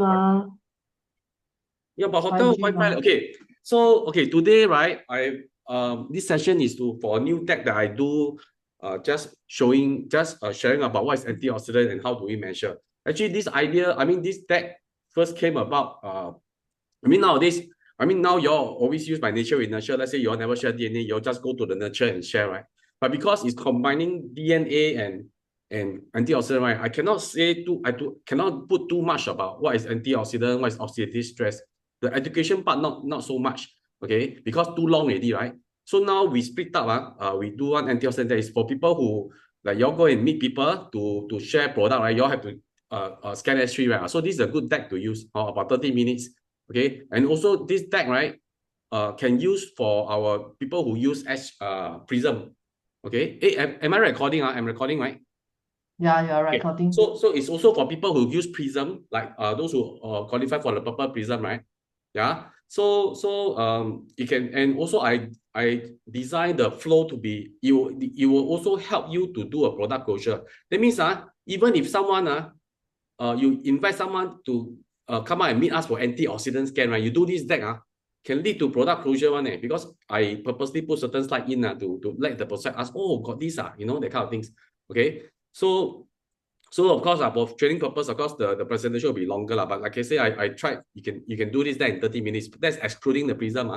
are Yeah, but hotel 5G Wi-Fi. now. Okay, so today, right? This session is for a new tech that I do. Just sharing about what is antioxidant and how do we measure. Actually, this idea, this tech first came about. Nowadays, now you all always use by nature with nurture. Let's say you all never share DNA, you all just go to the nurture and share, right? But because it's combining DNA and antioxidant, right? Cannot put too much about what is antioxidant, what is oxidative stress. The education part not so much, okay? Because too long already, right? So now we split up. We do one antioxidant that is for people who like y'all go and meet people to share product, right? Y'all have to scan S3, right? So this is a good deck to use, about 30 minutes. Okay, and also this deck, right, can use for our people who use Prism. Okay, hey, am I recording? I'm recording, right? Yeah, you're Okay. recording. So it's also for people who use Prism, like those who qualify for the purple Prism, right? Yeah. So you can, and also I design the flow to be, it will also help you to do a product closure. That means even if someone you invite someone to come out and meet us for antioxidant scan, right? You do this deck, can lead to product closure one, because I purposely put certain slide in to let the prospect ask, oh, got this, that kind of things. Okay. So of course, for training purpose, of course, the presentation will be longer. But like I say, I tried, you can do this there in 30 minutes. That's excluding the Prism.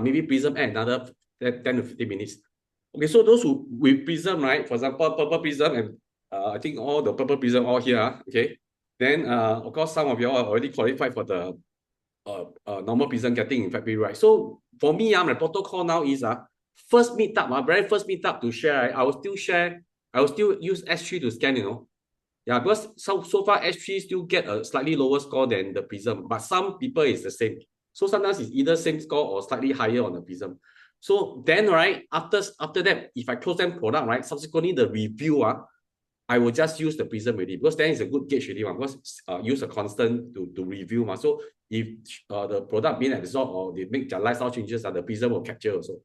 Maybe Prism add another 10 to 15 minutes. Okay, so those who with Prism, right? For example, purple Prism, and I think all the purple Prism all here, okay. Then of course, some of you are already qualified for the normal Prism getting in February, right? So for me, my protocol now is first meetup, very first meetup to share, right? I will still use S3 to scan, Yeah, because so far S3 still get a slightly lower score than the Prism, but some people is the same. So sometimes it's either same score or slightly higher on the Prism. So then, right, after that, if I close them product, right, subsequently the review, I will just use the Prism already, because then it's a good gauge already, because use a constant to review. So if the product being absorbed or they make their lifestyle changes, the Prism will capture also.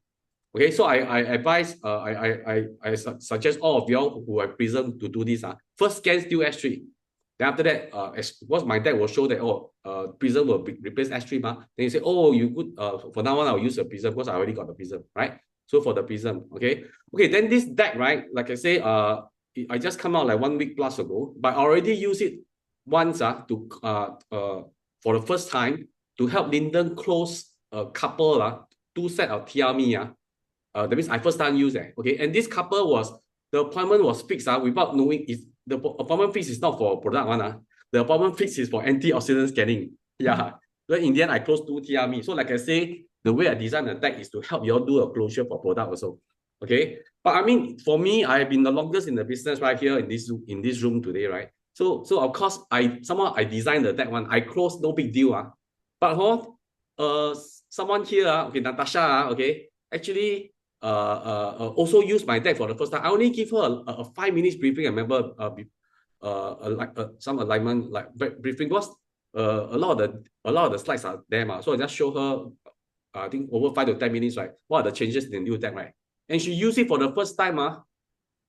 Okay, so I advise, I suggest all of y'all who have Prism to do this. First scan still S3. Then after that, because my deck will show that, Prism will replace S3. Then you say, oh, you could, for now on, I'll use the Prism because I already got the Prism, right? So for the Prism, okay. Okay, then this deck, right, like I say, I just come out like 1 week plus ago, but I already use it once for the first time to help Lyndon close a couple, 2 set of TRME. That means I first time use it. Okay, and this couple the appointment was fixed without knowing the appointment fix is not for product one. The appointment fix is for antioxidant scanning. Yeah. Then in the end, I closed 2 TRME. So like I say, the way I design the deck is to help you all do a closure for product also. Okay. But for me, I've been the longest in the business right here in this room today, right? So of course somehow I designed the deck one. I closed, no big deal. But someone here, okay, Natasha, okay, actually also use my deck for the first time. I only give her a 5 minutes briefing. I remember some alignment like briefing, was a lot of the slides are there, so I just show her I think over 5 to 10 minutes, right? What are the changes in the new deck, right? And she used it for the first time on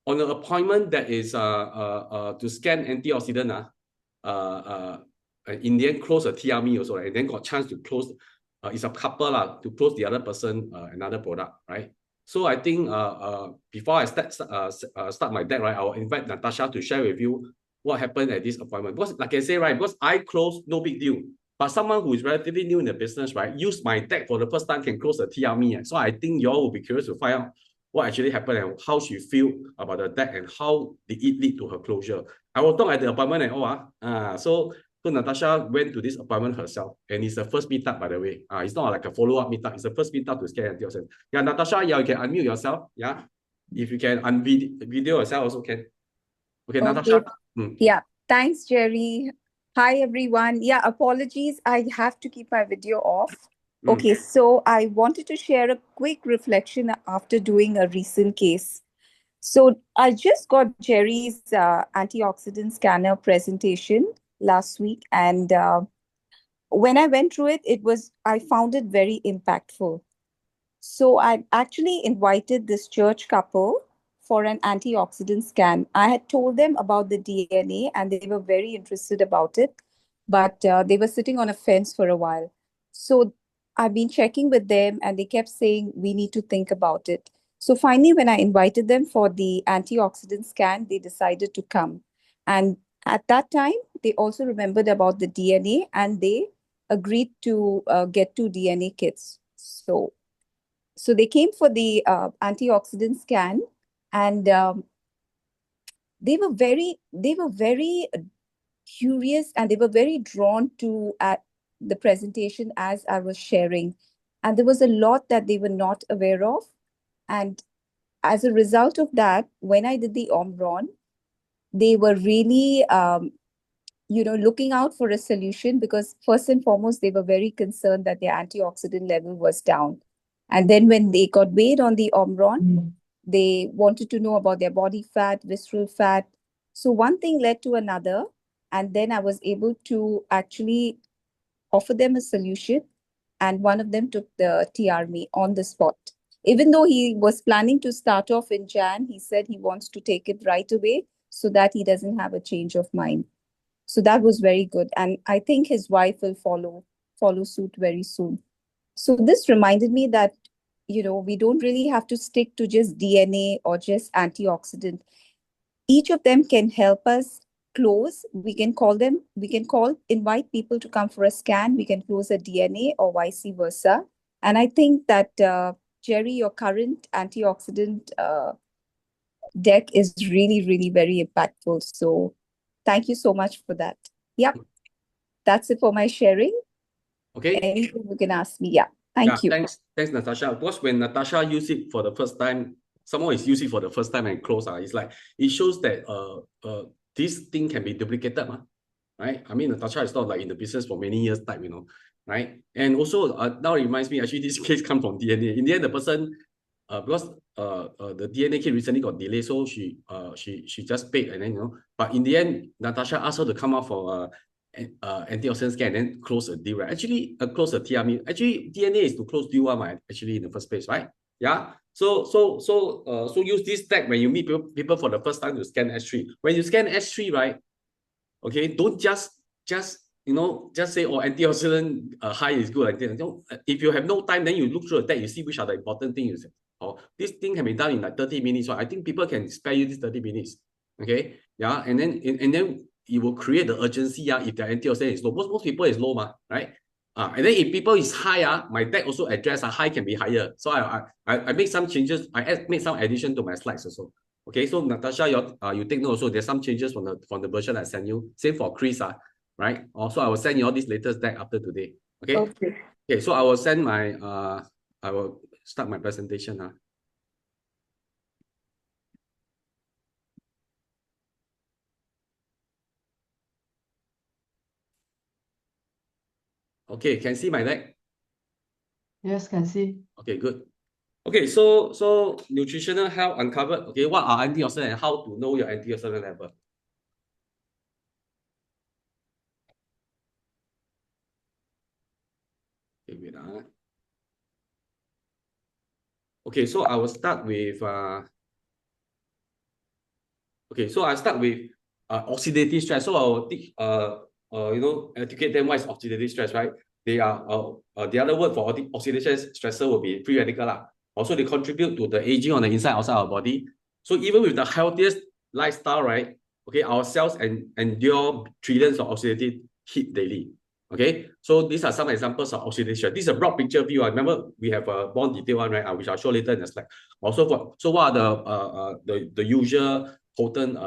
an appointment that is to scan antioxidant. In the end, close a TRME also, right? And then got chance to close. It's a couple to close the other person another product, right? So I think before I start my deck, right, I will invite Natasha to share with you what happened at this appointment. Because like I say, right, because I close, no big deal. But someone who is relatively new in the business, right, use my deck for the first time can close the TRME. So I think you all will be curious to find out what actually happened and how she feel about the deck and how did it lead to her closure. I will talk at the appointment and all. So Natasha went to this appointment herself, and it's the first meetup, by the way. It's not like a follow-up meetup. It's the first meetup to scan antioxidant. Yeah, Natasha, yeah, you can unmute yourself. Yeah, if you can video yourself, also can. Okay, Okay. Natasha. Yeah. Thanks, Jerry. Hi, everyone. Yeah, apologies. I have to keep my video off. Okay, so I wanted to share a quick reflection after doing a recent case. So I just got Jerry's antioxidant scanner presentation last week, and when I went through it, I found it very impactful. So I actually invited this church couple for an antioxidant scan. I had told them about the DNA and they were very interested about it. but they were sitting on a fence for a while. So I've been checking with them, and they kept saying, we need to think about it. So finally, when I invited them for the antioxidant scan, they decided to come. And at that time, they also remembered about the DNA, and they agreed to get 2 DNA kits. So they came for the antioxidant scan, and they were very curious, and they were very drawn to the presentation as I was sharing. And there was a lot that they were not aware of. And as a result of that, when I did the Omron, they were really looking out for a solution, because first and foremost, they were very concerned that their antioxidant level was down. And then when they got weighed on the Omron, they wanted to know about their body fat, visceral fat. So one thing led to another. And then I was able to actually offer them a solution. And one of them took the TRME on the spot. Even though he was planning to start off in Jan, he said he wants to take it right away so that he doesn't have a change of mind. So that was very good. And I think his wife will follow suit very soon. So this reminded me that, we don't really have to stick to just DNA or just antioxidant. Each of them can help us close. Invite people to come for a scan. We can close a DNA or vice versa. And I think that, Jerry, your current antioxidant deck is really, really very impactful. So thank you so much for that. Yep. That's it for my sharing. Okay. Anything you can ask me. Yeah. Thank you. Thanks, Natasha. Because when Natasha used it for the first time, someone is using it for the first time and close. It's like it shows that this thing can be duplicated, right? I mean, Natasha is not like in the business for many years type, right? And also now it reminds me, actually, this case comes from DNA. In the end, the person, because the DNA kit recently got delayed, so she just paid, and then but in the end, Natasha asked her to come out for antioxidant scan and then close a deal, right? Actually, close a TRME. Actually, DNA is to close deal one, actually, in the first place, right? Yeah. So use this tag when you meet people for the first time to scan S3. When you scan S3, right? Okay, don't just say, oh, antioxidant high is good. If you have no time, then you look through the tag, you see which are the important things. Oh, this thing can be done in like 30 minutes. So I think people can spare you this 30 minutes. Okay, yeah, and then it will create the urgency. If the antioxidant is low, most people is low, right? And then if people is high, my deck also address high can be higher. So I make some changes. I made some addition to my slides also. Okay, so Natasha, you take note also. There's some changes from the version I sent you. Same for Chris, right? Also, I will send you all this latest deck after today. Okay. Okay. So I will send my I will start my presentation. Okay, can see my deck? Yes, can see. Okay, good. Okay, so nutritional health uncovered. Okay, what are antioxidants and how to know your antioxidant level? Okay, wait. Okay, so I will start with okay, so I start with oxidative stress. So I will teach educate them what is oxidative stress, right? They are the other word for oxidation stressor will be free radical. Also, they contribute to the aging on the inside outside our body. So even with the healthiest lifestyle, right? Okay, our cells endure trillions of oxidative heat daily. Okay, so these are some examples of oxidation. This is a broad picture view. I remember we have a more detailed one, right? Which I'll show later in the slide. Also, what are the usual potent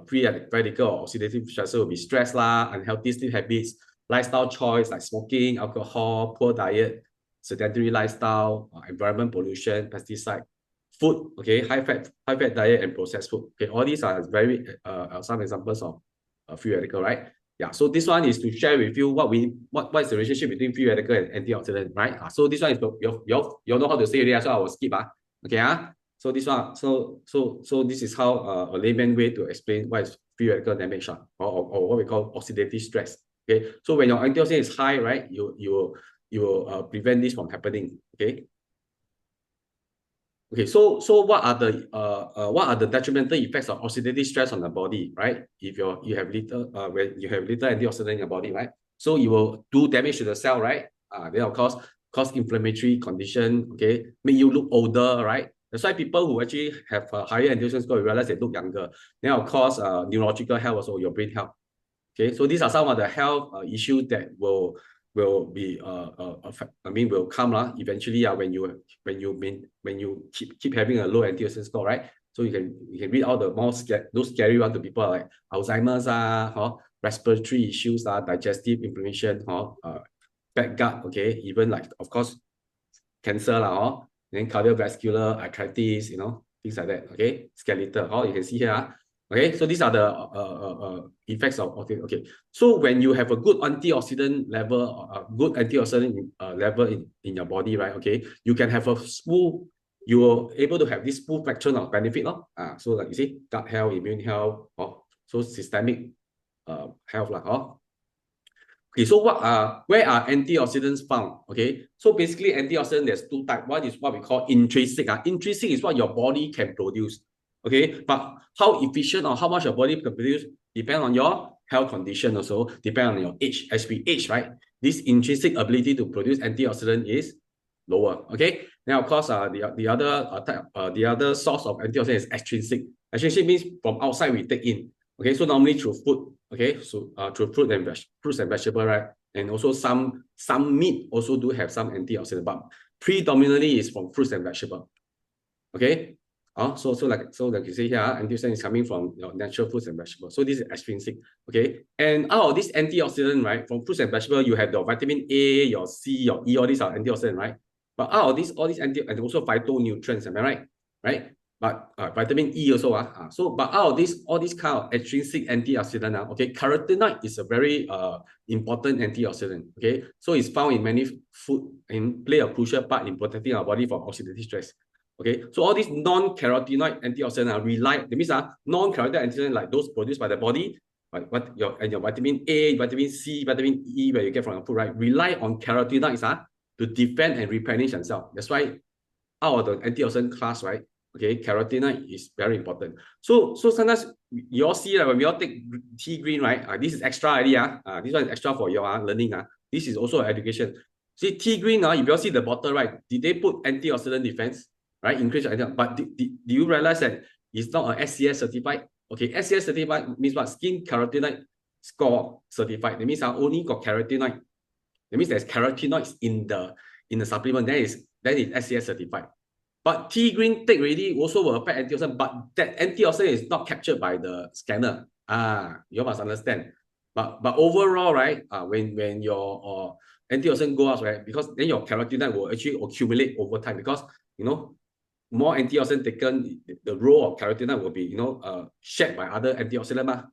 free radical or oxidative stressor will be stress, unhealthy sleep habits, lifestyle choice like smoking, alcohol, poor diet, sedentary lifestyle, environment pollution, pesticide, food, okay, high fat diet and processed food. Okay, all these are very some examples of free radical, right? Yeah, so this one is to share with you what is the relationship between free radical and antioxidant, right? So this one is you know how to say it, so I will skip. Okay, so this one, so this is how a layman way to explain what is free radical damage, or what we call oxidative stress. Okay, so when your antioxidant is high, right, you will prevent this from happening. Okay. Okay, so what are the detrimental effects of oxidative stress on the body, right? If you have little when you have little antioxidant in your body, right? So it will do damage to the cell, right? Then of course cause inflammatory condition, okay, make you look older, right? That's why people who actually have a higher antioxidant score, you realize they look younger. Then of course, neurological health, also your brain health. Okay, so these are some of the health issues that will be will come eventually when you keep having a low antioxidant score, right? So you can read all the those scary ones to people like Alzheimer's, respiratory issues, digestive inflammation, bad gut, okay, even like of course cancer then cardiovascular arthritis, things like that, okay, skeletal, you can see here. Okay, so these are the effects of okay. So when you have a good antioxidant level, level in your body, right? Okay, you can have a smooth. You are able to have this full spectrum of benefit, so like you see, gut health, immune health, so systemic health, Okay, so where are antioxidants found? Okay, so basically antioxidant, there's two types. One is what we call intrinsic. Intrinsic is what your body can produce. Okay, but how efficient or how much your body can produce depend on your health condition, also depend on your age. As we age, right, this intrinsic ability to produce antioxidant is lower. Okay, now of course the other source of antioxidant is extrinsic. Extrinsic means from outside we take in. Okay, so normally through food. Okay, so through fruits and vegetables, right? And also some meat also do have some antioxidant, but predominantly is from fruits and vegetables. Okay, so like you see here, antioxidant is coming from your natural fruits and vegetables. So this is extrinsic. Okay, and out of this antioxidant, right, from fruits and vegetables, you have your vitamin A, your C, your E, all these are antioxidant, right? But out of all these and also phytonutrients, am I right? Right? But vitamin E also, but out of all these kind of extrinsic antioxidant, okay, carotenoid is a very important antioxidant. Okay, so it's found in many food and play a crucial part in protecting our body from oxidative stress. Okay, so all these non-carotenoid antioxidants that means non-carotenoid antioxidants like those produced by the body, like your vitamin A, vitamin C, vitamin E, where you get from your food, right, rely on carotenoids to defend and replenish themselves. That's why out of the antioxidant class, right? Okay, carotenoid is very important. So sometimes you all see when we all take tea green, right? This is extra idea. This one is extra for your learning. This is also education. See, tea green, if you all see the bottle, right? Did they put antioxidant defense, right? Increase antioxidant. But do you realize that it's not a SCS certified? Okay, SCS certified means what? Skin carotenoid score certified. That means only got carotenoid. That means there's carotenoids in the supplement. Then it's SCS certified. But tea green take already also will affect antioxidant, but that antioxidant is not captured by the scanner. You must understand. But overall, right, when your antioxidant go up, right, because then your carotenoid will actually accumulate over time because more antioxidant taken, the role of carotenoid will be shared by other antioxidant.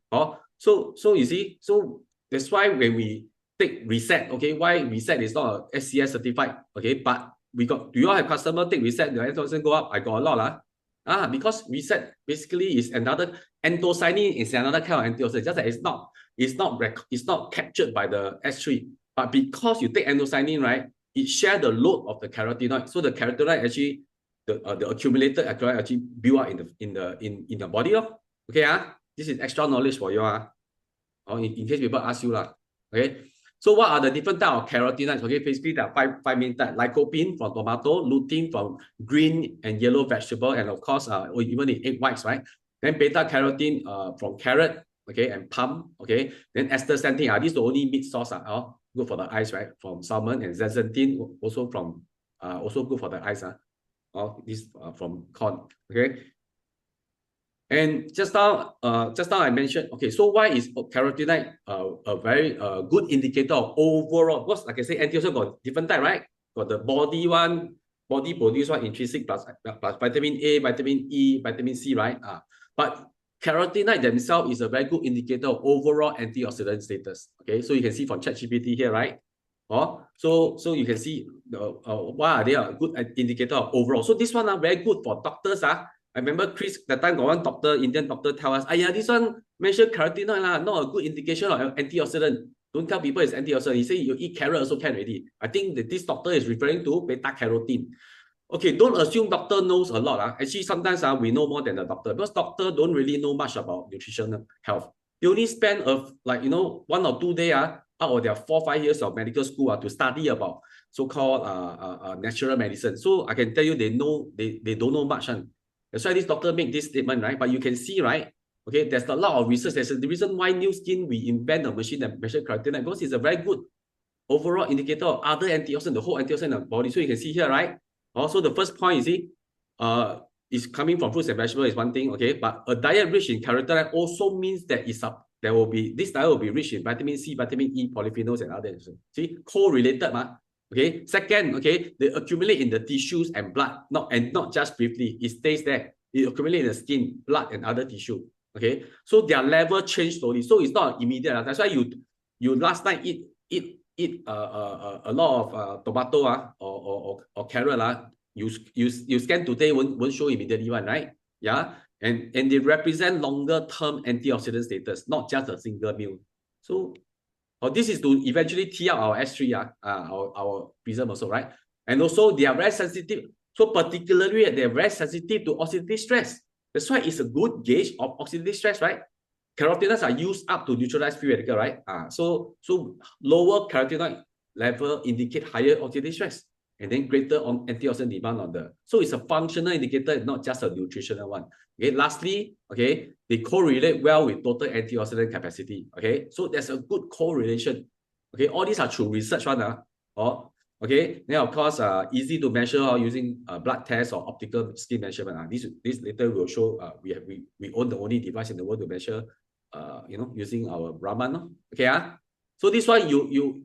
So you see, so that's why when we take reset, okay, why reset is not a SCS certified, okay, but do you all have customer take reset, the antioxidant go up? I got a lot. Because reset basically is another anthocyanin is another kind of antioxidant, just that it's not captured by the S3. But because you take anthocyanin, right, it shares the load of the carotenoid. So the carotenoid actually the accumulated carotenoid actually build up in the body. Okay, this is extra knowledge for you. In case people ask you. Okay. So what are the different types of carotenoids? Okay, basically there are five main types. Lycopene from tomato, lutein from green and yellow vegetable, and of course, even in egg whites, right? Then beta-carotene from carrot, okay, and palm, okay. Then astaxanthin, these are the only meat source, good for the eyes, right? From salmon, and zeaxanthin also from also good for the eyes, this from corn, okay. And just now I mentioned, okay, so why is carotenoid a very good indicator of overall? Because like I say, antioxidant got different type, right? Got the body produce one, intrinsic plus vitamin A, vitamin E, vitamin C, right? But carotenoid themselves is a very good indicator of overall antioxidant status. Okay, so you can see from ChatGPT here, right? So you can see why are they a good indicator of overall. So this one are very good for doctors. I remember Chris, that time got one doctor, Indian doctor, tell us, this one mentioned carotenoid, not a good indication of antioxidant. Don't tell people it's antioxidant. He said you eat carrot also can already. I think that this doctor is referring to beta-carotene. Okay, don't assume doctor knows a lot. Actually, sometimes we know more than the doctor because doctor don't really know much about nutritional health. They only spend 1 or 2 days out of their 4-5 years of medical school to study about so-called natural medicine. So I can tell you they don't know much. That's why this doctor make this statement, right? But you can see, right? Okay, there's a lot of research. There's the reason why New Skin, we invent a machine that measures carotenoid, because it's a very good overall indicator of other antioxidants, the whole antioxidant in the body. So you can see here, right? Also, the first point, you see, is coming from fruits and vegetables is one thing, okay? But a diet rich in carotenoid also means that this diet will be rich in vitamin C, vitamin E, polyphenols, and others. See, correlated, okay? Second, okay, they accumulate in the tissues and blood, not just briefly. It stays there. It accumulates in the skin, blood, and other tissue. Okay, so their level change slowly. So it's not immediate. That's why you last night eat a lot of tomato or carrot you scan today won't show immediately one, right? Yeah, and they represent longer term antioxidant status, not just a single meal. So this is to eventually tee up our S3 our prism also, right? And also they are very sensitive. So particularly they're very sensitive to oxidative stress. That's why it's a good gauge of oxidative stress, right? Carotenoids are used up to neutralize free radical, right? So lower carotenoid level indicate higher oxidative stress, and then greater on antioxidant demand on the. So it's a functional indicator, not just a nutritional one. Okay. Lastly, okay, they correlate well with total antioxidant capacity. Okay, so there's a good correlation. Okay, all these are through research one. Okay, then of course, easy to measure using blood test or optical skin measurement. This later will show. We own the only device in the world to measure. Using our Raman. Okay, so this one you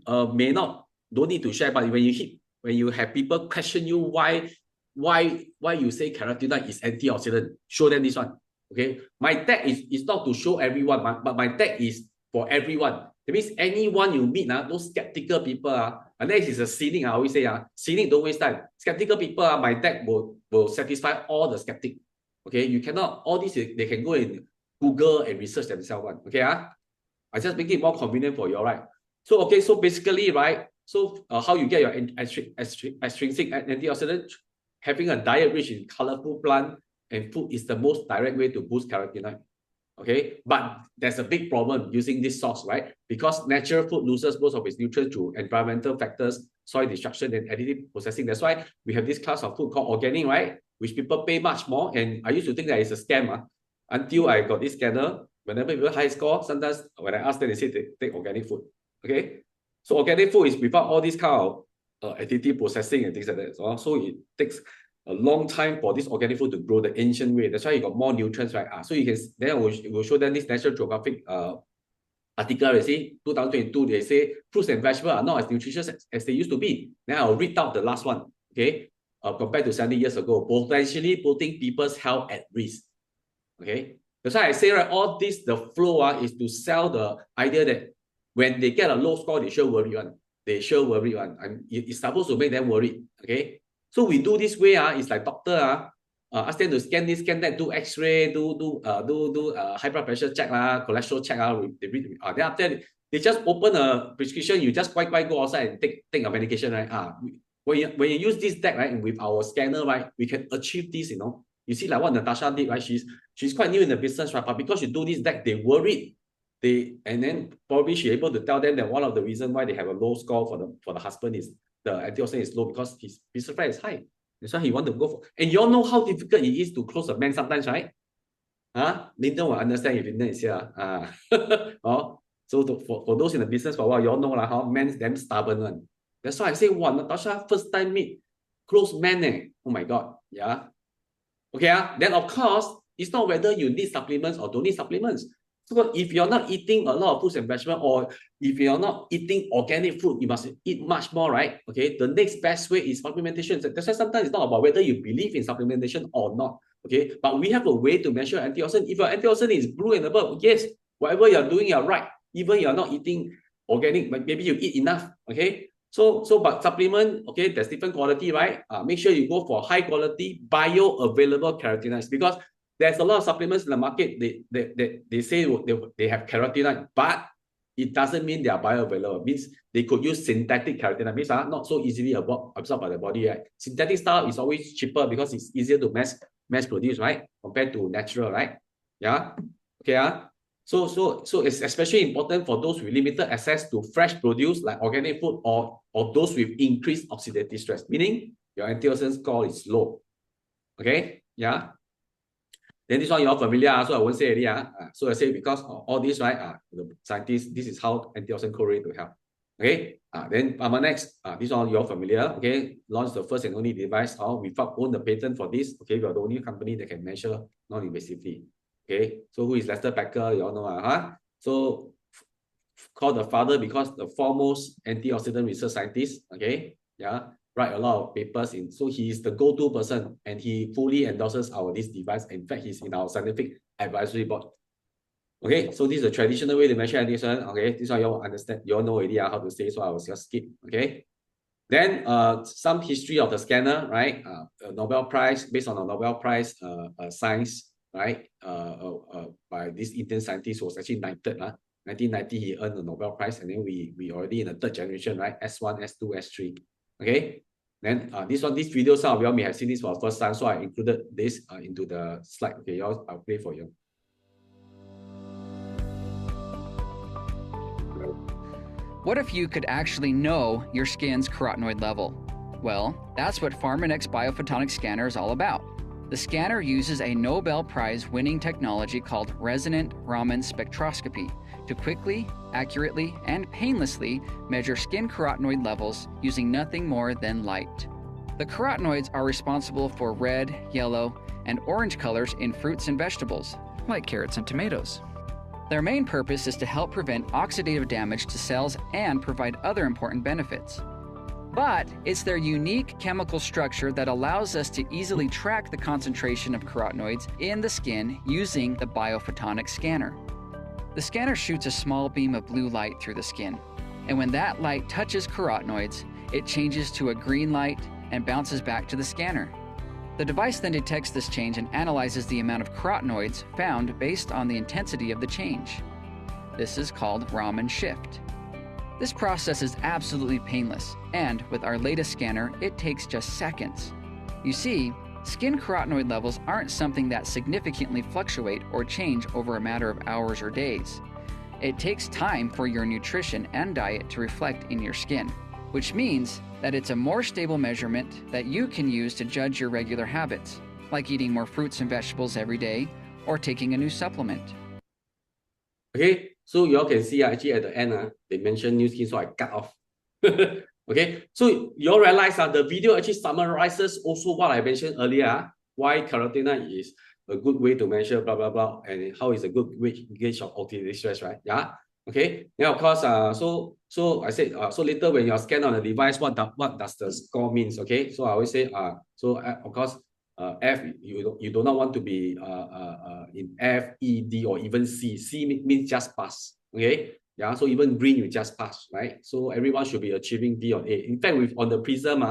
don't need to share, but when you have people question you why you say carotenoid is antioxidant, show them this one. Okay, my tag is not to show everyone, but my tag is for everyone. That means anyone you meet, those skeptical people, unless it's a cynic, I always say, cynic don't waste time. Skeptical people, my tag will satisfy all the skeptic. Okay, you cannot, all these, they can go and Google and research themselves. Okay, I just make it more convenient for you, all right? So, okay, so basically, right, so how you get your extrinsic antioxidant, having a diet rich in colorful plant and food is the most direct way to boost carotenoid. Okay, but there's a big problem using this source, right? Because natural food loses most of its nutrients through environmental factors, soil destruction, and additive processing. That's why we have this class of food called organic, right? Which people pay much more. And I used to think that it's a scam until I got this scanner. Whenever people high score, sometimes when I ask them, they say they take organic food. Okay, so organic food is without all this kind of additive processing and things like that. So it takes a long time for this organic food to grow the ancient way. That's why you got more nutrients, right? So you can, then we'll show them this National Geographic article, you see, 2022, they say fruits and vegetables are not as nutritious as they used to be. Then I'll read out the last one, okay? Compared to 70 years ago, potentially putting people's health at risk, okay? That's why I say, right, all this, the flow is to sell the idea that when they get a low score, they sure worry one. They sure worry one. And it's supposed to make them worried, okay? So we do this way, it's like doctor, ask them to scan this, scan that, do X-ray, do high blood pressure check, cholesterol check, then after that, they just open a prescription, you just quite go outside and take a medication, right? When you use this deck, right, with our scanner, right, we can achieve this, You see like what Natasha did, right? She's quite new in the business, right? But because she do this deck, they worried. And then probably she able to tell them that one of the reasons why they have a low score for the husband is the antioxidant is low because his business rate is high. That's why he want to go for. And you all know how difficult it is to close a man sometimes, right? Linton will understand if Linton is here. So for those in the business for a while, you all know how men's damn stubborn one. That's why I say, wow, Natasha first time meet close man. Oh my God, yeah. Okay, then of course it's not whether you need supplements or don't need supplements. So if you're not eating a lot of fruits and vegetables, or if you're not eating organic food, you must eat much more, right? Okay, the next best way is supplementation. That's why sometimes it's not about whether you believe in supplementation or not. Okay, but we have a way to measure antioxidant. If your antioxidant is blue and above, yes, whatever you're doing, you're right. Even you're not eating organic, but maybe you eat enough. Okay, so but supplement, okay, there's different quality, right? Make sure you go for high quality bioavailable carotenoids, because there's a lot of supplements in the market. They say they have carotenoid, but it doesn't mean they are bioavailable. It means they could use synthetic carotenoid. Means not so easily absorbed by the body. Right? Synthetic style is always cheaper because it's easier to mass produce, right? Compared to natural, right? Yeah. Okay. So it's especially important for those with limited access to fresh produce like organic food or those with increased oxidative stress, meaning your antioxidant score is low. Okay, yeah. Then this one you're familiar, so I won't say it. So I say because of all this, right? The scientists, this is how antioxidant correlate to health. Okay. Then next, this one you're familiar. Okay, launched the first and only device. We own the patent for this. Okay, we are the only company that can measure non-invasively. Okay, so who is Lester Becker? You all know, So called the father because the foremost antioxidant research scientist. Okay, yeah, write a lot of papers in. So he is the go-to person, and he fully endorses this device. In fact, he's in our scientific advisory board. Okay, so this is a traditional way to measure antioxidant. Okay, this one you all understand. You all know already how to say, so I will just skip. Okay. Then some history of the scanner, right? Nobel Prize, based on a Nobel Prize science, right? By this Indian scientist was actually knighted. 1990, he earned the Nobel Prize, and then we already in the third generation, right? S1, S2, S3. Okay. Then this video, some of you all may have seen this for the first time, so I included this into the slide. Okay, I'll play for you. What if you could actually know your skin's carotenoid level? Well, that's what PharmaNex biophotonic scanner is all about. The scanner uses a Nobel Prize winning technology called resonant Raman spectroscopy to quickly, accurately, and painlessly measure skin carotenoid levels using nothing more than light. The carotenoids are responsible for red, yellow, and orange colors in fruits and vegetables, like carrots and tomatoes. Their main purpose is to help prevent oxidative damage to cells and provide other important benefits. But it's their unique chemical structure that allows us to easily track the concentration of carotenoids in the skin using the biophotonic scanner. The scanner shoots a small beam of blue light through the skin, and when that light touches carotenoids, it changes to a green light and bounces back to the scanner. The device then detects this change and analyzes the amount of carotenoids found based on the intensity of the change. This is called Raman shift. This process is absolutely painless, and with our latest scanner, it takes just seconds. You see, skin carotenoid levels aren't something that significantly fluctuate or change over a matter of hours or days. It takes time for your nutrition and diet to reflect in your skin, which means that it's a more stable measurement that you can use to judge your regular habits, like eating more fruits and vegetables every day or taking a new supplement. Okay, so you all can see actually at the end, they mentioned new skin, so I cut off. Okay, so you all realize the video actually summarizes also what I mentioned earlier, why carotenoid is a good way to measure blah blah blah, and how is a good gauge of oxidative stress, right? Yeah. Okay. Now, of course, so I said, so later when you're scanned on the device, what does the score means? Okay. So I always say, of course, F, you do not want to be in F, E, D, or even C. C means just pass. Okay. Yeah. So even green, you just pass, right? So everyone should be achieving B or A. In fact, on the prism,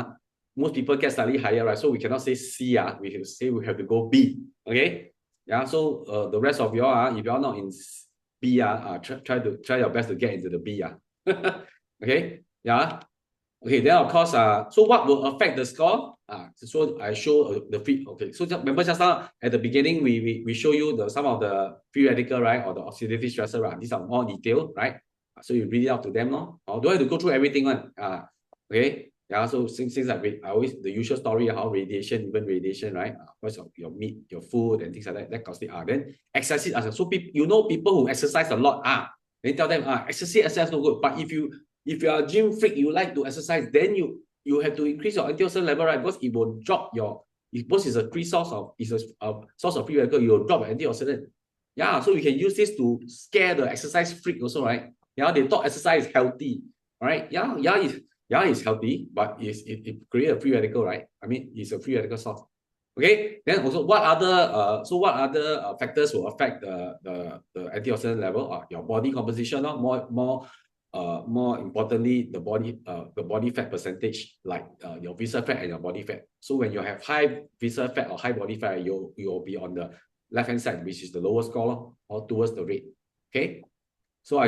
most people get slightly higher, right? So we cannot say C. We have to say we have to go B. Okay. Yeah. So the rest of y'all, if you're not in B, try your best to get into the B. Okay. Yeah. Okay. Then of course, so what will affect the score? So I show the free. Okay. So remember just now at the beginning, we show you some of the free radical, right, or the oxidative stressor, right? These are more detailed, right? So you read it out to them, no? Or do I have to go through everything one? Okay. Yeah, so since like I always the usual story how radiation, right? Because of your meat, your food, and things like that. That causes it. Then excessive. So people who exercise a lot. Then tell them exercise no good. But if you are a gym freak, you like to exercise, then you have to increase your antioxidant level, right? Because it will drop because it's a source of free radical, you will drop your antioxidant. Yeah, so you can use this to scare the exercise freak also, right? Yeah, they thought exercise is healthy, right? Yeah, it's healthy, but it creates a free radical, right? I mean, it's a free radical source. Okay, then also what other factors will affect the antioxidant level? Your body composition, more importantly, the body fat percentage, like your visceral fat and your body fat. So when you have high visceral fat or high body fat, you'll be on the left-hand side, which is the lower score, or towards the red. Okay. So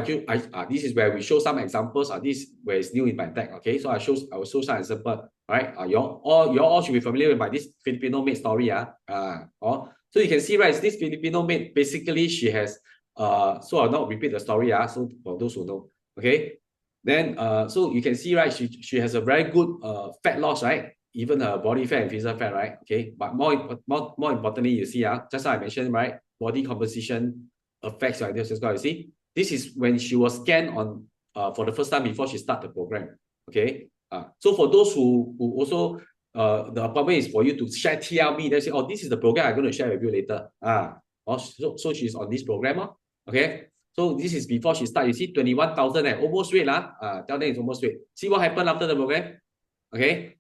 this is where we show some examples. This where it's new in my deck. Okay, so I will show some example. Right, you all should be familiar with this Filipino maid story. So you can see, right, this Filipino maid, basically she has So I'll not repeat the story. So for those who know, okay. Then so you can see, right, she has a very good fat loss, right? Even her body fat and physical fat, right? Okay, but more importantly, you see, just like I mentioned, right, body composition affects your antioxidant score. You see, this is when she was scanned on for the first time before she started the program. Okay, so for those who also the appointment is for you to tell me, they say, oh, this is the program I'm going to share with you later. So she's on this program, okay. So this is before she start. You see, 21,000, almost weight, tell them it's almost weight. See what happened after the program, okay.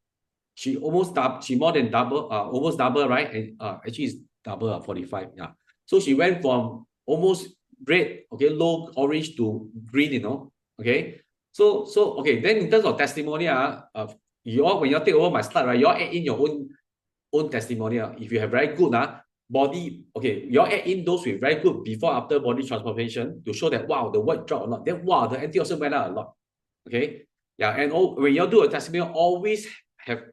She almost double, she more than double, almost double, right? And actually it's double, 45, yeah. So she went from almost red, okay, low orange to green, you know, okay. So okay, then in terms of testimonial, you all, when you all take over my slide, right, you all add in your own testimonial. If you have very good body, okay, you all add in those with very good before after body transformation to show that wow, the weight dropped a lot. Then wow, the antioxidant went up a lot. Okay, yeah, and when you all do a testimonial, always have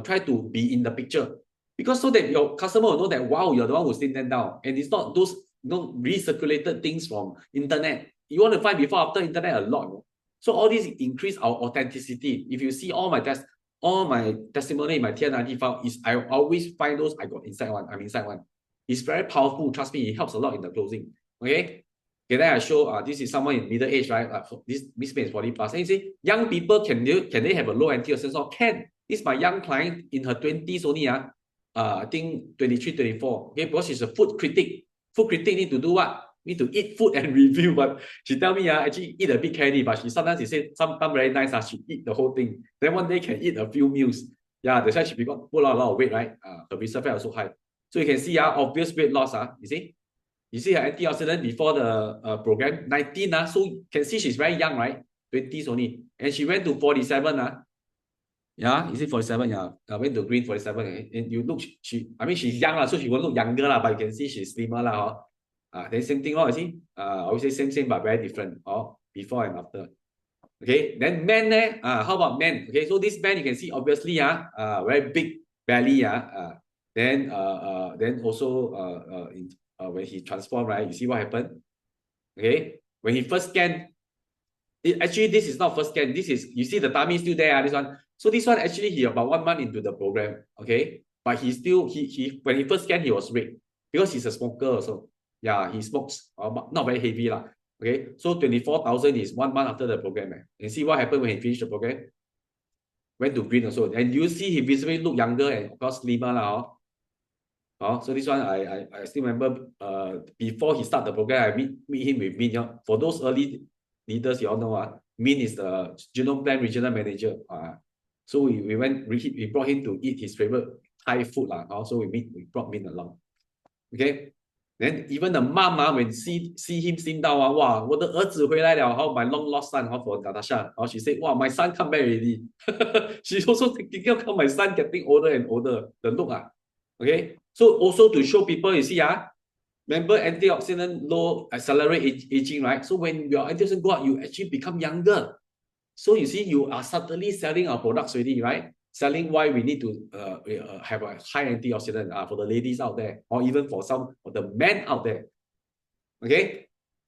try to be in the picture, because so that your customer will know that wow, you're the one who's sitting them down, and it's not those recirculated things from internet. You want to find before after internet a lot. So all these increase our authenticity. If you see all my testimony in my TN90 file, is I always find those I got inside one. I'm inside one. It's very powerful. Trust me, it helps a lot in the closing. Okay. Okay, then I show this is someone in middle age, right? This man is 40 plus. And you see, young people can they have a low antioxidant score? Can. This is my young client in her 20s only. I think 23, 24. Okay, because she's a food critic. Food critic need to do what? Need to eat food and review. But she tell me, actually eat a bit candy, but she say sometimes very nice, she eat the whole thing. Then one day can eat a few meals. Yeah, that's why she put on a lot of weight, right? Her reserve fat also high. So you can see, obvious weight loss, you see? You see her antioxidant before the program, 19, so you can see she's very young, right? 20s only. And she went to 47, yeah, is it 47? Yeah, went to green 47. And you look, I mean, she's young, so she won't look younger, but you can see she's slimmer. Then same thing, you see? I would say same, but very different, before and after. Okay, then men, how about men? Okay, so this man, you can see, obviously, very big belly, then also, when he transformed, right, you see what happened? Okay, when he first scanned, actually, this is not first scan. This is, you see the tummy still there, this one. So this one, actually, he about 1 month into the program, okay? But he still, when he first scanned, he was red because he's a smoker also. Yeah, he smokes, not very heavy, okay? So 24,000 is 1 month after the program. And see what happened when he finished the program? Went to green also. And you see he visibly look younger and of course slimmer. So this one, I still remember before he started the program, I meet him with Min. For those early leaders, you all know, Min is the Genome Plan Regional Manager. So we brought him to eat his favorite Thai food. So we brought Min along. Okay. Then even the mom, when see him slim down, wow, 我的儿子回来了, my long lost son, for Natasha. She said, wow, my son come back already. She's also thinking of my son getting older and older. The look, okay. So also to show people, you see, remember antioxidant low accelerate aging, right? So when your antioxidant go up, you actually become younger. So you see, you are subtly selling our products already, right? Selling why we need to have a high antioxidant for the ladies out there, or even for some of the men out there. Okay,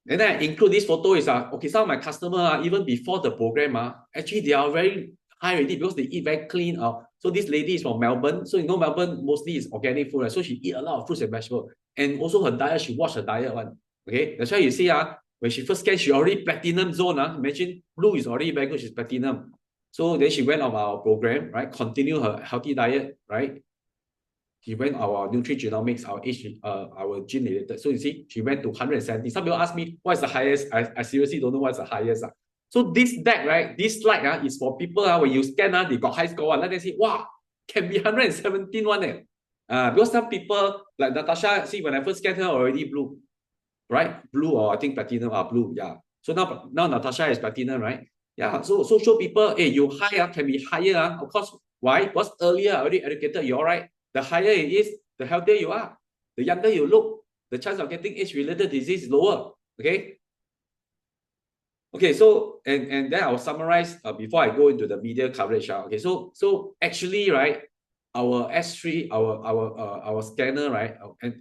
and then I include this photo is okay. Some of my customers even before the program actually they are very high already because they eat very clean. So this lady is from Melbourne, so you know Melbourne mostly is organic food, right? So she eat a lot of fruits and vegetables, and also her diet, she watch her diet one. Okay, that's why you see when she first came, she already platinum zone. Imagine blue is already very good, she's platinum. So then she went on our program, right? Continue her healthy diet, right? She went our nutrigenomics, our age, our gene related. So you see, she went to 170. Some people ask me, what is the highest? I seriously don't know what's the highest. So this deck, right? This slide is for people when you scan, they got high score. Let them see, wow, can be 117 one. Because some people, like Natasha, see, when I first scanned her, already blue, right? Blue, or I think platinum, blue, yeah. So now Natasha is platinum, right? Yeah, so show people, hey, you higher can be higher. Of course, why? Because earlier already educated you, all right? The higher it is, the healthier you are. The younger you look, the chance of getting age-related disease is lower. Okay. Okay, so and then I'll summarize before I go into the media coverage. Okay, so actually, right, our S3, our scanner, right,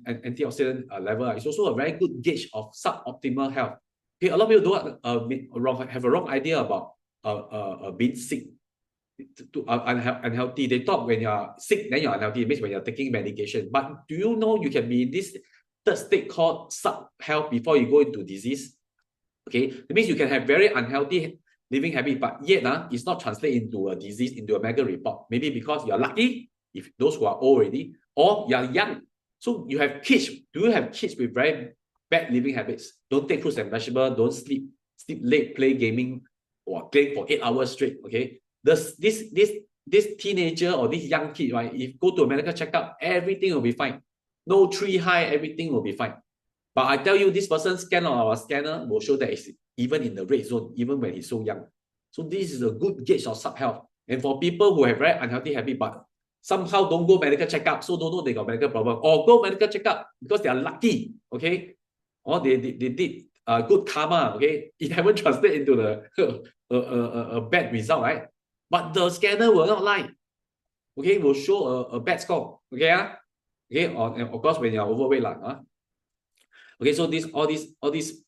antioxidant level is also a very good gauge of suboptimal health. Okay, a lot of people don't have a wrong idea about being sick to unhealthy. They thought when you're sick, then you're unhealthy. It means when you're taking medication. But do you know you can be in this third state called sub-health before you go into disease? Okay, it means you can have very unhealthy living habit, but yet it's not translated into a disease, into a medical report. Maybe because you're lucky, if those who are old already, or you're young. So you have kids. Do you have kids with very bad living habits? Don't take fruits and vegetables. Don't sleep late, play gaming, or play for 8 hours straight. Okay, this teenager or this young kid, right? If go to a medical checkup, everything will be fine. No tree high, everything will be fine. But I tell you, this person scan on our scanner will show that it's even in the red zone, even when he's so young. So this is a good gauge of sub-health. And for people who have very unhealthy habit, but somehow don't go medical checkup, so don't know they got medical problem, or go medical checkup because they are lucky, okay? Or they did good karma, okay? It haven't translated into a bad result, right? But the scanner will not lie, okay? Will show a bad score, okay? Okay, and of course when you're overweight, okay, so all these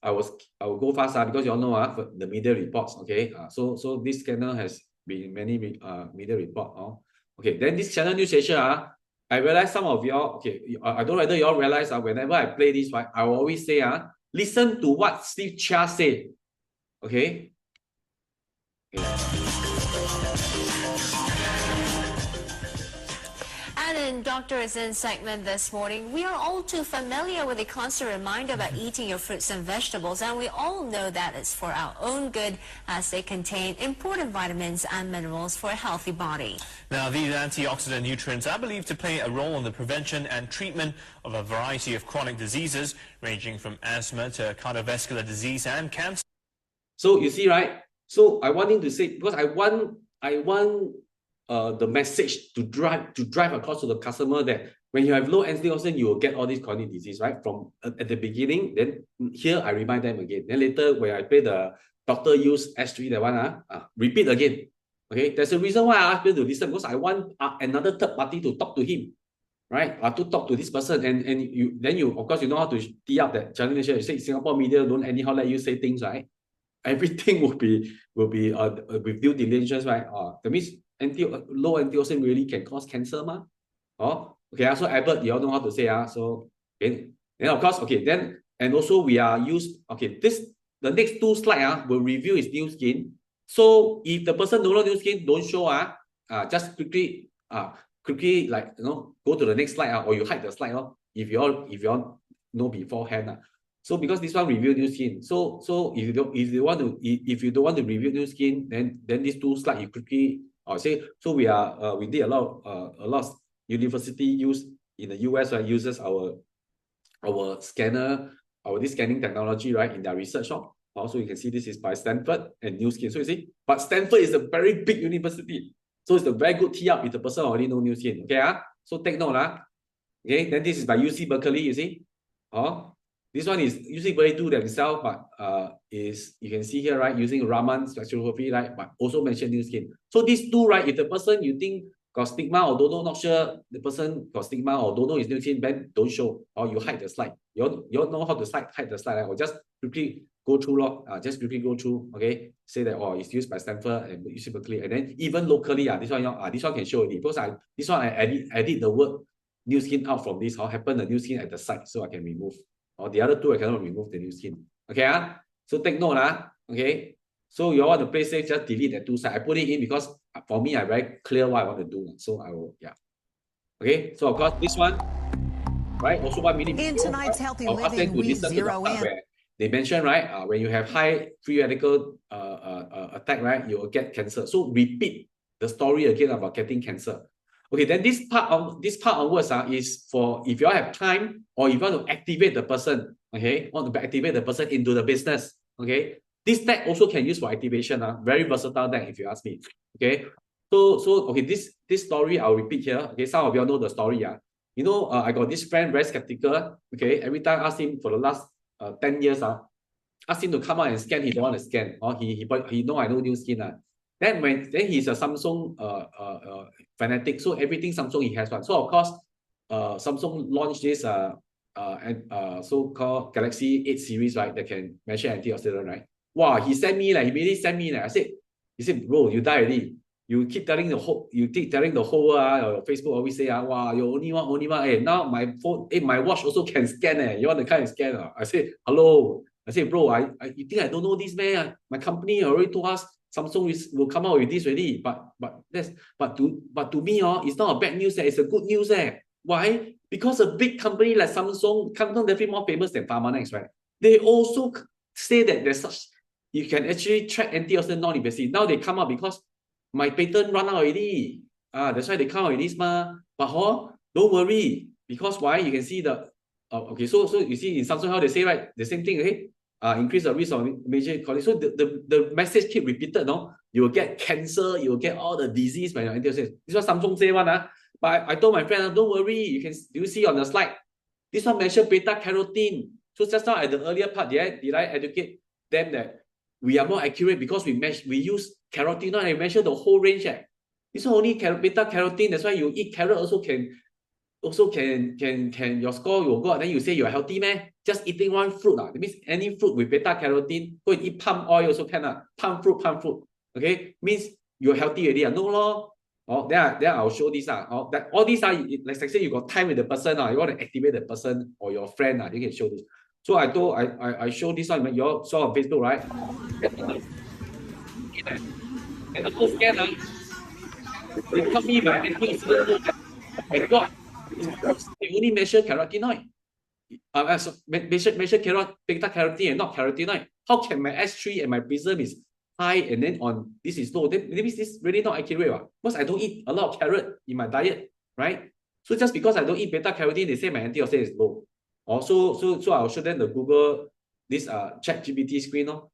I will go fast because you all know for the media reports, okay. So this scanner has been many media report. Okay, then this channel news station I realize some of y'all, okay, I don't know whether y'all realize whenever I play this, right, I will always say listen to what Steve Chia said. Okay. And in Dr. Azin's segment this morning, we are all too familiar with the constant reminder about eating your fruits and vegetables, and we all know that it's for our own good as they contain important vitamins and minerals for a healthy body. Now, these antioxidant nutrients are believed to play a role in the prevention and treatment of a variety of chronic diseases, ranging from asthma to cardiovascular disease and cancer. So you see, right? So I wanting to say, because I want the message to drive across to the customer that when you have low antioxidant, you will get all these chronic disease, right? From at the beginning, then here I remind them again. Then later when I play the doctor use S3, that one, repeat again. Okay, there's a reason why I ask you to listen, because I want another third party to talk to him, right? To talk to this person, and you of course you know how to tee up that challenge. You say Singapore media don't anyhow let you say things, right? Everything will be with due diligence, right? That means low antioxidant really can cause cancer, okay. So Albert, you all know how to say, so okay. Then of course, okay. Then and also we are used. Okay, the next 2 slides will review his new skin. So if the person don't know new skin, don't show just quickly like go to the next slide or you hide the slide if you all know beforehand. So because this one review new skin, so if you don't want to review new skin, then these 2 slides you quickly say. So we did a lot of university use in the US uses our scanner, this scanning technology, right, in their research. Also you can see this is by Stanford and New Skin. So you see, but Stanford is a very big university, so it's a very good tee up if the person already know New Skin. Okay, so take note. Okay, then this is by UC Berkeley. You see, this one is UC Berkeley do themselves, but is you can see here, right, using Raman spectroscopy, right, but also mention New Skin. So these 2, right, if the person you think got stigma or don't know, not sure the person got stigma or don't know his New Skin, then don't show or you hide the slide. You all know how to hide the slide, or just quickly go through, just quickly go through. Okay, say that it's used by Stanford and UC Berkeley, and then even locally, this one can show it because this one I edit the word New Skin out from this. How happen the New Skin at the side, so I can remove. Or the other 2 I cannot remove the New Skin. Okay, so take note, okay. So you all want to play safe, just delete that 2 sides. I put it in because for me, I'm very clear what I want to do. So I will, okay. So of course this one, right? Also 1 minute. In tonight's Healthy Living, we zero in. Where they mention, right? When you have high free radical attack, right, you will get cancer. So repeat the story again about getting cancer. Okay, then this part onwards is for if you all have time or if you want to activate the person, okay, want to activate the person into the business, okay. This deck also can use for activation, very versatile deck if you ask me, okay. So okay, this story I'll repeat here, okay. Some of you all know the story, You know, I got this friend very skeptical, okay. Every time I ask him for the last 10 years, ask him to come out and scan, he don't want to scan, or he know I know New Skin, Then he's a Samsung fanatic. So everything Samsung he has one. So of course, Samsung launched this so-called Galaxy 8 series, right? That can measure antioxidant, right? Wow, he immediately sent me. He said, bro, you die already. You keep telling the whole, or Facebook always say, wow, you only one. Hey, now my phone, my watch also can scan. You want the kind of scan? I said, hello. I said, bro, you think I don't know this, man? My company already told us Samsung will come out with this already. But to me, it's not a bad news. It's a good news. Why? Because a big company like Samsung definitely more famous than Pharmanex, right? They also say that there's such, you can actually track antioxidant non-invasive. Now they come up because my patent run out already. That's why they come out with this ma. But don't worry, because why? You can see the okay. So you see in Samsung how they say, right, the same thing. Okay, increase the risk of major colitis. So the message keep repeated. No, you will get cancer. You will get all the disease by your antioxidant. This is what Samsung say one. But I told my friend, don't worry. Do you see on the slide? This one measure beta carotene. So just now at the earlier part, did I educate them that we are more accurate because we use carotenoid and measure the whole range. This one only beta carotene. That's why you eat carrot also can your score will go up. Then you say you're healthy, man. Just eating one fruit. That means any fruit with beta carotene. Go and eat palm oil also can. Palm fruit. Okay, means you're healthy already. No law. Then I'll show this. That all these are like I say, you got time with the person. You want to activate the person or your friend. You can show this. So I show this one. You all saw on Facebook, right? And the whole scan, they tell me my antioxidant. My God, they only measure carotenoid. Measure beta carotene and not carotenoid. How can my S3 and my Prism is high and then on this is low? Then this is really not accurate. Because I don't eat a lot of carrot in my diet, right? So just because I don't eat beta carotene, they say my antioxidant is low. So I'll show them the Google this ChatGPT screen. Or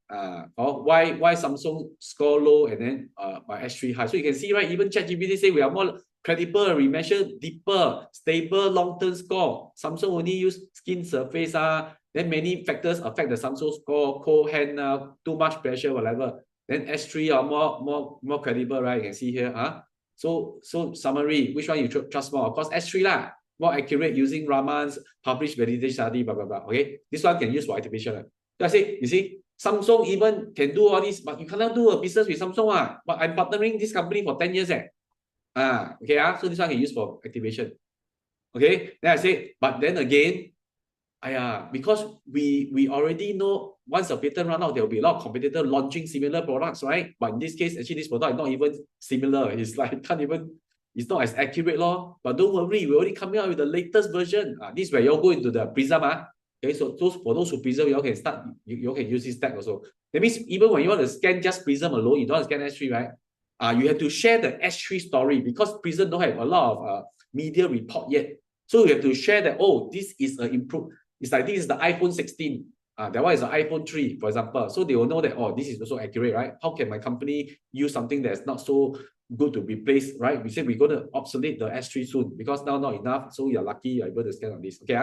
why Samsung score low and then my S3 high. So you can see, right? Even ChatGPT say we are more credible, we measure deeper, stable, long-term score. Samsung only use skin surface. Then many factors affect the Samsung score, cold hand, too much pressure, whatever. Then S3 are more credible, right? You can see here. So summary, which one you trust more? Of course, S3 lah. More accurate using Raman's published validation study, blah, blah, blah. Okay, this one can use for activation. So I say, you see, Samsung even can do all this, but you cannot do a business with Samsung. But I'm partnering this company for 10 years. Okay, so this one can use for activation. Okay, then I say, but then again, because we already know once a patent run out, there will be a lot of competitors launching similar products, right? But in this case, actually, this product is not even similar. It's like it's not as accurate, But don't worry, we're already coming out with the latest version. This is where you all go into the Prism. Okay, so for those who Prism, you all can start. You can use this tag also. That means even when you want to scan just Prism alone, you don't want to scan S3, right? You have to share the S3 story because Prism don't have a lot of media report yet. So you have to share that, this is an improved. It's like this is the iPhone 16. That one is the iPhone 3, for example. So they will know that, this is also accurate, right? How can my company use something that's not so good to replace, right? We said we're going to obsolete the S3 soon because now not enough. So you're lucky you're able to scan on this. Okay.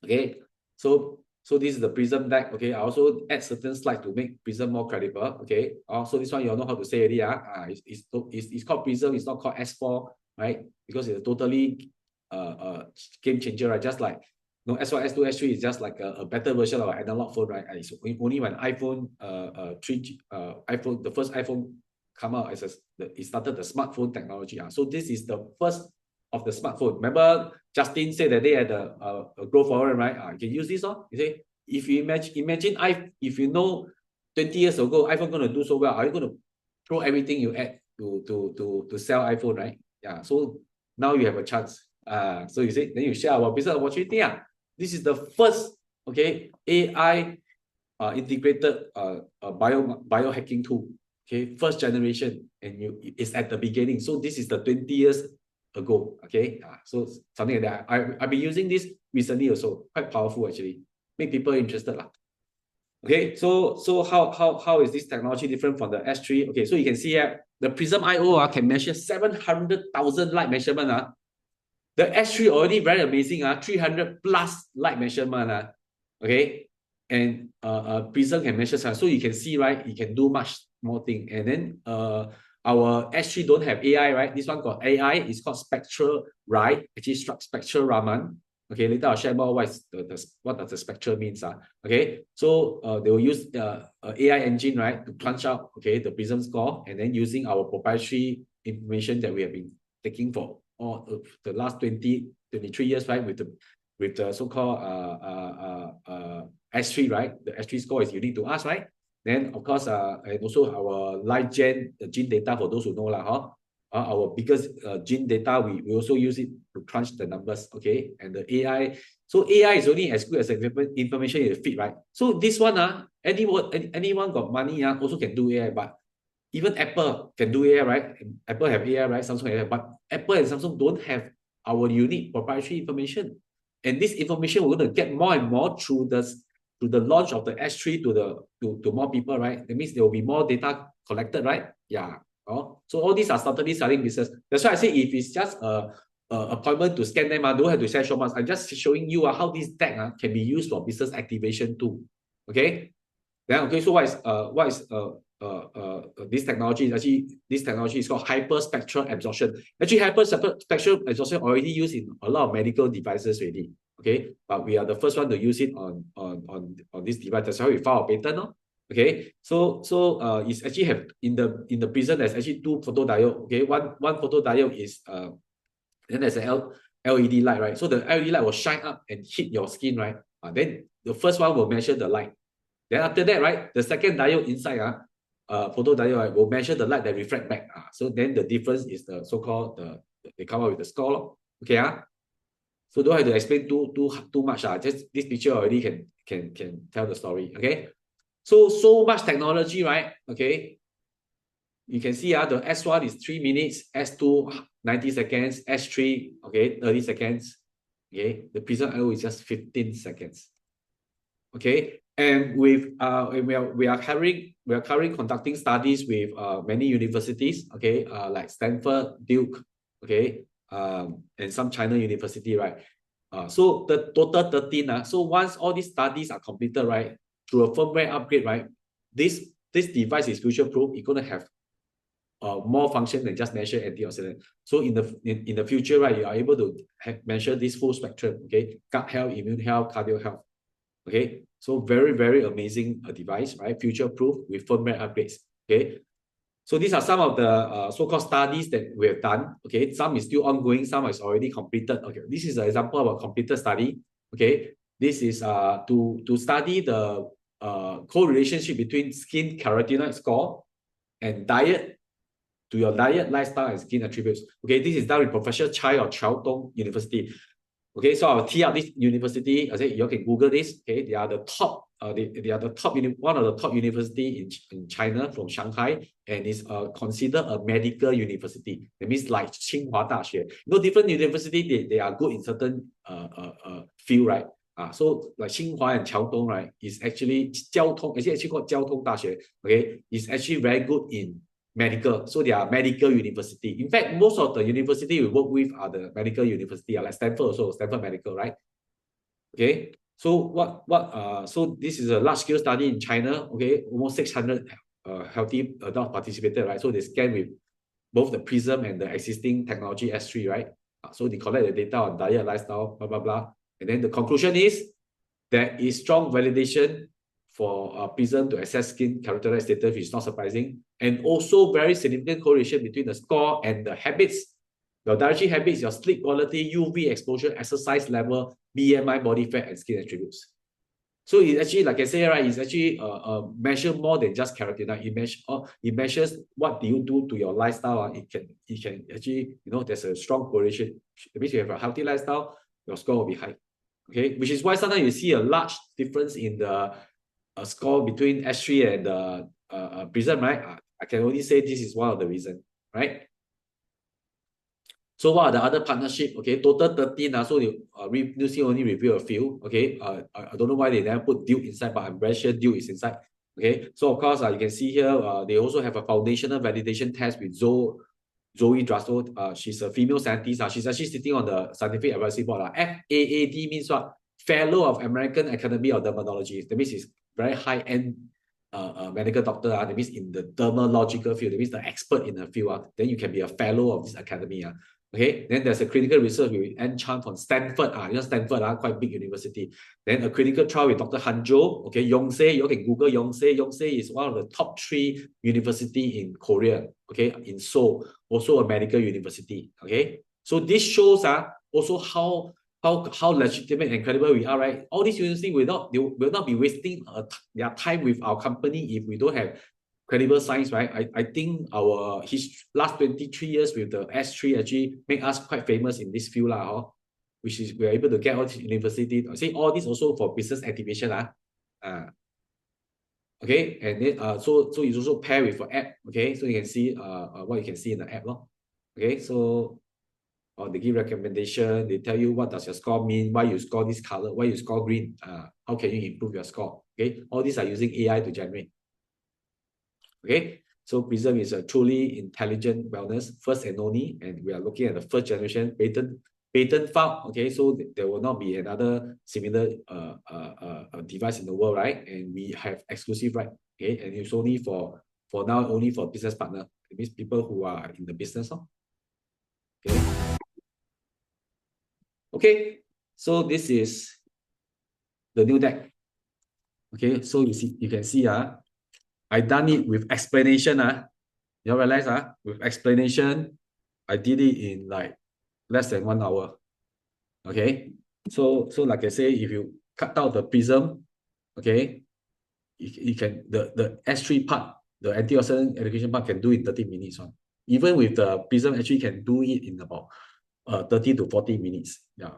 Okay. So this is the Prism deck. Okay. I also add certain slides to make Prism more credible. Okay. So this one you all know how to say already. It's called Prism. It's not called S4, right? Because it's a totally game changer, right? Just like S1, S2, S3 is just like a better version of an analog phone, right? It's only when iPhone 3G, the first iPhone come out, it started the smartphone technology. So this is the first of the smartphone. Remember, Justin said that they had a growth forum, right? You can use this. You say, if you imagine if you know 20 years ago iPhone going to do so well, are you going to throw everything you add to sell iPhone, right? Yeah. So now you have a chance. So you say, then you share our business opportunity. This is the first, AI integrated biohacking tool. Okay, first generation, and it's at the beginning. So this is the 20 years ago. Okay, so something like that. I've been using this recently also. Quite powerful actually. Make people interested. Okay, so how is this technology different from the S3? Okay, so you can see here the Prism IO can measure 700,000 light measurement. The S3 already very amazing, 300 plus light measurement. Okay, and Prism can measure size. So you can see, right, you can do much more thing. And then our S3 don't have AI, right? This one got AI. It's called Spectral, right? Actually, Spectral Raman. Okay, later I'll share more what does the spectral means. Okay, so they will use the AI engine, right, to crunch out, okay, the Prism score, and then using our proprietary information that we have been taking for all of the last 23 years, right, with the so-called S3, right? The S3 score is unique to us, right? Then of course, and also our live gene data, for those who know our biggest gene data, we also use it to crunch the numbers, okay? And the AI, so AI is only as good as the information in the feed, right? So this one, anyone got money also can do AI, but even Apple can do AI, right? Apple have AI, right? Samsung have AI, but Apple and Samsung don't have our unique proprietary information. And this information we're going to get more and more through the launch of the S3 to more people, right? That means there will be more data collected, right? Yeah. So all these are certainly selling business. That's why I say if it's just a appointment to scan them, don't have to sell so much. I'm just showing you how this tech can be used for business activation too. Okay. Then okay, so what is this technology? This technology is called hyperspectral absorption. Actually, hyperspectral absorption already used in a lot of medical devices already. Okay, but we are the first one to use it on this device. That's why we filed a patent. Okay, so it's actually have in the Prism there's actually two photodiode. Okay, one photodiode is then there's an LED light, right? So the LED light will shine up and hit your skin, right? Then the first one will measure the light. Then after that, right, the second diode inside, photodiode, right, will measure the light that reflect back. So then the difference is the so-called they come up with the score. Okay, so don't have to explain too much. Just this picture already can tell the story. Okay, so much technology, right? Okay, you can see the S1 is 3 minutes, S2 90 seconds, S3 okay 30 seconds. Okay, the Prism IO is just 15 seconds. Okay, and with we are currently conducting studies with many universities, okay, like Stanford, Duke, okay, and some China university, right? So the total 13. So once all these studies are completed, right, through a firmware upgrade, right, this device is future proof. It's gonna have more function than just measure antioxidant. So in the future, right, you are able to measure this full spectrum, okay, gut health, immune health, cardio health. Okay, so very, very amazing device, right? Future proof with firmware upgrades. Okay, so these are some of the so-called studies that we have done. Okay, some is still ongoing, some is already completed. Okay, this is an example of a completed study. Okay, this is to study the correlationship between skin carotenoid score and diet, to your diet, lifestyle, and skin attributes. Okay, this is done with Professor Chai of Chiao University. Okay, so I'll tee up this university. I say you can Google this. Okay, they are the top. They are the top one of the top university in China from Shanghai, and is considered a medical university. That means like Tsinghua Daxue. Different university they are good in certain field, right? So like Tsinghua and Chiao right, is actually actually called 交通大学. Okay, is actually very good in medical, so they are medical university. In fact, most of the university we work with are the medical university, like Stanford also, Stanford Medical, right? Okay, so so this is a large scale study in China. Okay, almost 600 healthy adults participated, right? So they scan with both the Prism and the existing technology S3, right? So they collect the data on diet, lifestyle, blah blah blah, and then the conclusion is there is strong validation for Prism to assess skin characteristic status, which is not surprising, and also very significant correlation between the score and the habits, your dietary habits, your sleep quality, UV exposure, exercise level, BMI, body fat, and skin attributes. So it actually, like I say, right, it's actually measure more than just carotenoid. It measures what do you do to your lifestyle. It can actually, there's a strong correlation. It means you have a healthy lifestyle, your score will be high. Okay, which is why sometimes you see a large difference in the score between S3 and the Prism, right? I can only say this is one of the reasons, right? So what are the other partnership? Okay, total 13. So you see only review a few. Okay, I don't know why they never put Duke inside, but I'm very sure Duke is inside. Okay, so of course you can see here they also have a foundational validation test with Zoe Drasso. She's a female scientist. She's actually sitting on the scientific advisory board. FAAD means what? fellow of American Academy of Dermatology. That means he's very high-end medical doctor. That means in the dermatological field, that means the expert in the field. Then you can be a fellow of this academy. Okay, then there's a clinical research with N. Chan from Stanford. You know Stanford, quite big university. Then a clinical trial with Dr. Hanjo. Okay, Yonsei, you can Google Yonsei. Yonsei is one of the top 3 university in Korea. Okay, in Seoul, also a medical university. Okay, so this shows also how legitimate and credible we are, right? All these universities will not be wasting their time with our company if we don't have credible science, right? I think our last 23 years with the S3 actually make us quite famous in this field, which is we're able to get all this university. I say all this also for business activation. Okay, and then so it's also paired with an app. Okay, so you can see what you can see in the app. Okay, so they give recommendation, they tell you what does your score mean, why you score this color, why you score green, how can you improve your score. Okay, all these are using AI to generate. Okay, so Prism is a truly intelligent wellness, first and only, and we are looking at the first generation patent filed. Okay, so there will not be another similar device in the world, right? And we have exclusive right. Okay, and it's only for now only for business partner. It means people who are in the business. Okay. Okay, so this is the new deck. Okay, so you can see I done it with explanation. You realize with explanation, I did it in like less than 1 hour. Okay, so like I say, if you cut out the prism, okay, you can the S3 part, the antioxidant education part can do it in 30 minutes. Even with the prism, actually can do it in about 30 to 40 minutes. Yeah.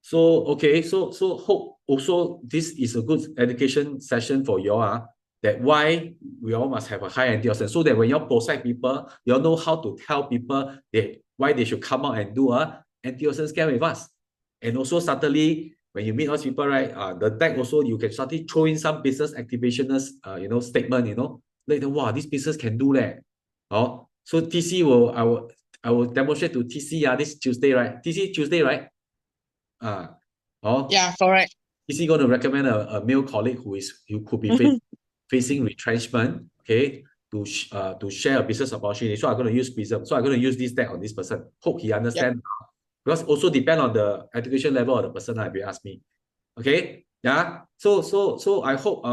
So okay, so hope also this is a good education session for you all, that why we all must have a high antioxidant, so that when you all prospect people, you all know how to tell people why they should come out and do a antioxidant scan with us. And also subtly, when you meet those people, right, the deck also you can subtly throw in some business activationist statement, later, wow, this business can do that. So TC I will demonstrate to TC this Tuesday, right? TC Tuesday, right? Yeah, correct. TC going to recommend a male colleague who could be facing retrenchment, okay, to share a business opportunity. So I'm going to use Prism. So I'm going to use this deck on this person. Hope he understands. Yep. Because also depend on the education level of the person, if you ask me. Okay, yeah. So I hope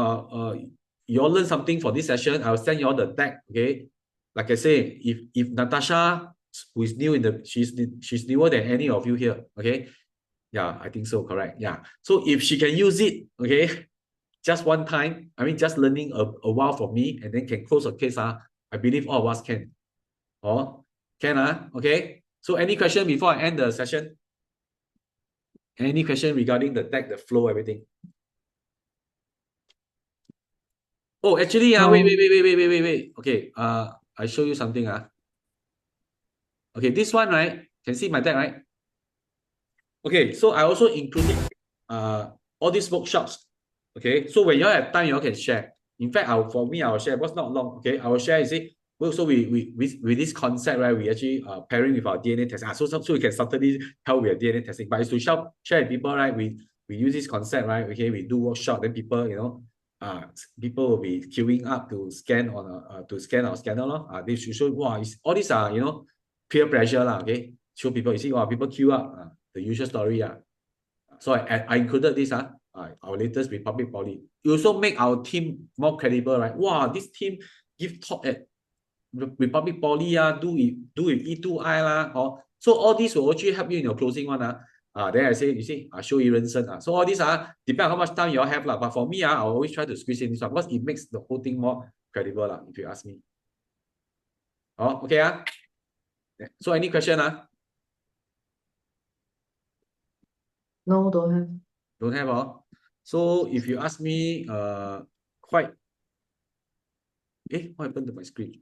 you all learn something for this session. I'll send you all the deck. Okay, like I say, if Natasha, who is new she's newer than any of you here. Okay, yeah, I think so. Correct. Yeah. So if she can use it, okay, just one time, I mean, just learning a while for me, and then can close a case. I believe all of us can. Can. Okay. So any question before I end the session? Any question regarding the deck, the flow, everything? Oh, actually, wait. Okay, I show you something. Okay, this one, right? Can see my deck, right? Okay, so I also included all these workshops. Okay, so when you all have time, you all can share. In fact, for me, I will share. What's not long? Okay, I will share. You see, so with this concept, right? We actually pairing with our DNA testing. So we can subtly tell we are DNA testing. But it's to share with people, right? We use this concept, right? Okay, we do workshop. Then people, people will be queuing up to scan on to scan our scanner. They should show. Wow, all these are peer pressure Okay, show people. You see, wow, people queue up. The usual story. So I included this. Our latest Republic Poly. It also make our team more credible, right? Wow, this team give talk at Republic Poly. Do with E2I. So all these will actually help you in your closing one. Then I say, you see, show Irensen. So all these depend on how much time you all have. But for me, I always try to squeeze in this one because it makes the whole thing more credible, if you ask me. Okay. So any question? No, don't have. Don't have. So if you ask me, what happened to my screen?